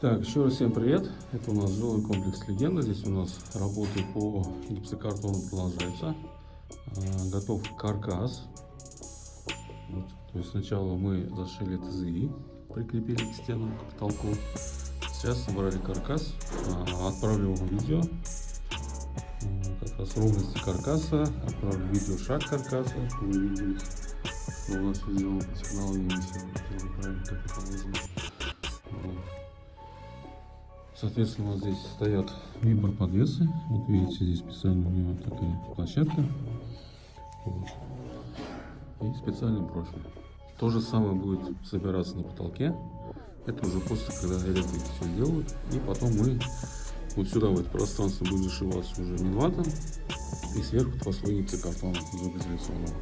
Так, еще раз всем привет. Это у нас жилой комплекс «Легенда». Здесь у нас работы по гипсокартону продолжаются. Готов каркас. Вот. То есть сначала мы зашили ТЗИ, прикрепили к стенам, к потолку. Сейчас собрали каркас. Отправлю вам видео. Как раз ровности каркаса. Отправлю видео шаг каркаса, чтобы вы видели, что у нас все сделано по технологии. Правильно, как это положено. Соответственно, у нас здесь стоят вибр-подвесы. Вот видите, здесь специально у него такая площадка. Вот. И специальный профиль. То же самое будет собираться на потолке. Это уже после, когда электрики все сделают. И потом мы вот сюда, в это пространство, будет зашиваться уже минватом. И сверху послой гипсокартона изоляционного.